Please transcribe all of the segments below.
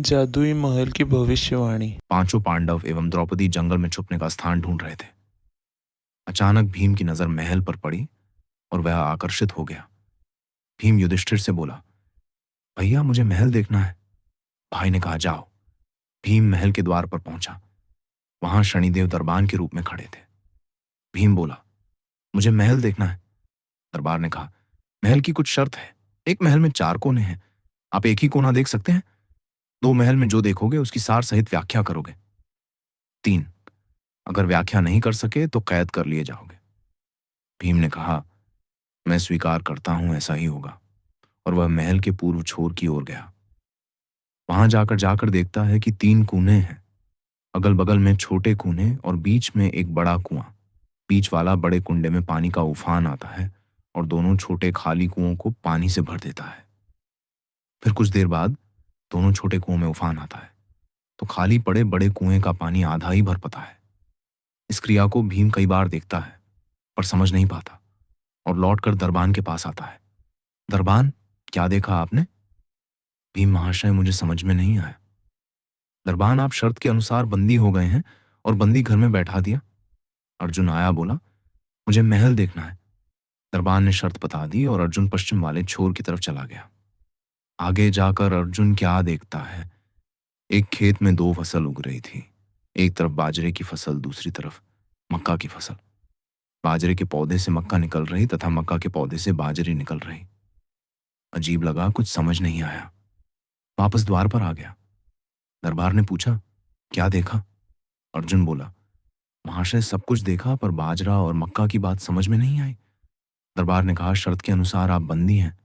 जादुई महल की भविष्यवाणी। पांचों पांडव एवं द्रौपदी जंगल में छुपने का स्थान ढूंढ रहे थे। अचानक भीम की नजर महल पर पड़ी और वह आकर्षित हो गया। भीम युधिष्ठिर से बोला, भैया मुझे महल देखना है। भाई ने कहा, जाओ। भीम महल के द्वार पर पहुंचा। वहां शनिदेव दरबान के रूप में खड़े थे। भीम बोला, मुझे महल देखना है। दरबार ने कहा, महल की कुछ शर्त है। एक महल में 4 कोने हैं, आप एक ही कोना देख सकते हैं। 2 महल में जो देखोगे उसकी सार सहित व्याख्या करोगे। 3, अगर व्याख्या नहीं कर सके तो कैद कर लिए जाओगे। भीम ने कहा, मैं स्वीकार करता हूं, ऐसा ही होगा। और वह महल के पूर्व छोर की ओर गया। वहां जाकर जाकर देखता है कि 3 कूने हैं, अगल बगल में छोटे कूने और बीच में एक बड़ा कुआं। बीच वाला बड़े कुंडे में पानी का उफान आता है और दोनों छोटे खाली कुओं को पानी से भर देता है। फिर कुछ देर बाद दोनों छोटे कुओं में उफान आता है तो खाली पड़े बड़े कुएं का पानी आधा ही भर पाता है। इस क्रिया को भीम कई बार देखता है पर समझ नहीं पाता और लौटकर दरबान के पास आता है। दरबान, क्या देखा आपने? भीम, महाशय मुझे समझ में नहीं आया। दरबान, आप शर्त के अनुसार बंदी हो गए हैं और बंदी घर में बैठा दिया। अर्जुन आया, बोला, मुझे महल देखना है। दरबान ने शर्त बता दी और अर्जुन पश्चिम वाले छोर की तरफ चला गया। आगे जाकर अर्जुन क्या देखता है, एक खेत में 2 फसल उग रही थी। एक तरफ बाजरे की फसल, दूसरी तरफ मक्का की फसल। बाजरे के पौधे से मक्का निकल रही तथा मक्का के पौधे से बाजरी निकल रही। अजीब लगा, कुछ समझ नहीं आया। वापस द्वार पर आ गया। दरबार ने पूछा, क्या देखा? अर्जुन बोला, महाशय सब कुछ देखा पर बाजरा और मक्का की बात समझ में नहीं आई। दरबार ने कहा, शर्त के अनुसार आप बंदी हैं।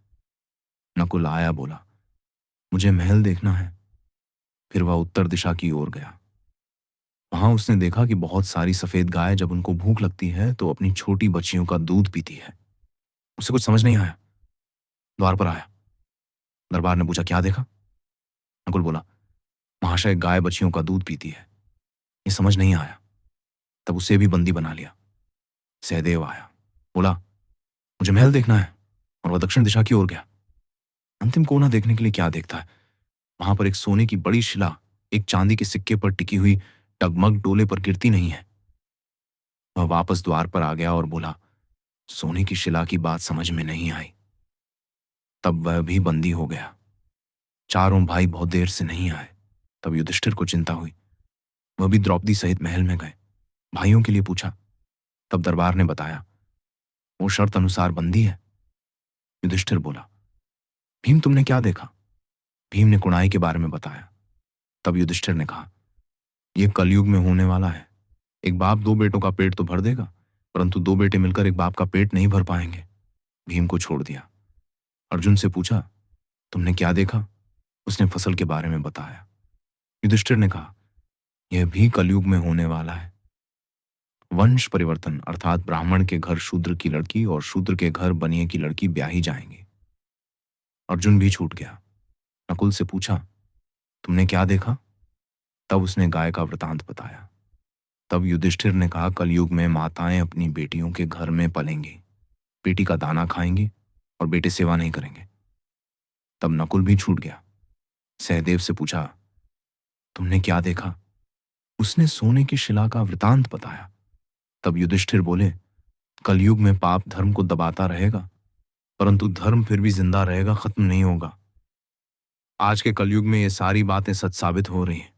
नकुल आया, बोला, मुझे महल देखना है। फिर वह उत्तर दिशा की ओर गया। वहां उसने देखा कि बहुत सारी सफेद गाय जब उनको भूख लगती है तो अपनी छोटी बच्चियों का दूध पीती है। उसे कुछ समझ नहीं आया। द्वार पर आया। दरबार ने पूछा, क्या देखा? नकुल बोला, महाशय गाय बच्चियों का दूध पीती है। ये समझ नहीं आया। तब उसे भी बंदी बना लिया। सहदेव आया, बोला, मुझे महल देखना है। और वह दक्षिण दिशा की ओर गया। अंतिम कोना देखने के लिए क्या देखता है, वहां पर एक सोने की बड़ी शिला एक चांदी के सिक्के पर टिकी हुई टगमग डोले पर गिरती नहीं है। वह वापस द्वार पर आ गया और बोला, सोने की शिला की बात समझ में नहीं आई। तब वह भी बंदी हो गया। चारों भाई बहुत देर से नहीं आए। तब युधिष्ठिर को चिंता हुई। वह भी द्रौपदी सहित महल में गए। भाइयों के लिए पूछा। तब दरबार ने बताया, वो शर्त अनुसार बंदी है। युधिष्ठिर बोला, भीम तुमने क्या देखा? भीम ने कुणाई के बारे में बताया। तब युधिष्ठिर ने कहा, यह कलयुग में होने वाला है। एक बाप 2 बेटों का पेट तो भर देगा, परंतु 2 बेटे मिलकर एक बाप का पेट नहीं भर पाएंगे। भीम को छोड़ दिया। अर्जुन से पूछा, तुमने क्या देखा? उसने फसल के बारे में बताया। युधिष्ठिर ने कहा, यह भी कलयुग में होने वाला है। वंश परिवर्तन अर्थात ब्राह्मण के घर शूद्र की लड़की और शूद्र के घर बनिए की लड़की ब्याही जाएंगी। अर्जुन भी छूट गया। नकुल से पूछा, तुमने क्या देखा? तब उसने गाय का वृतांत बताया। तब युधिष्ठिर ने कहा, कलयुग में माताएं अपनी बेटियों के घर में पलेंगी, बेटी का दाना खाएंगे और बेटे सेवा नहीं करेंगे। तब नकुल भी छूट गया। सहदेव से पूछा, तुमने क्या देखा? उसने सोने की शिला का वृतांत बताया। तब युधिष्ठिर बोले, कलयुग में पाप धर्म को दबाता रहेगा, परंतु धर्म फिर भी जिंदा रहेगा, खत्म नहीं होगा। आज के कलयुग में ये सारी बातें सच साबित हो रही हैं।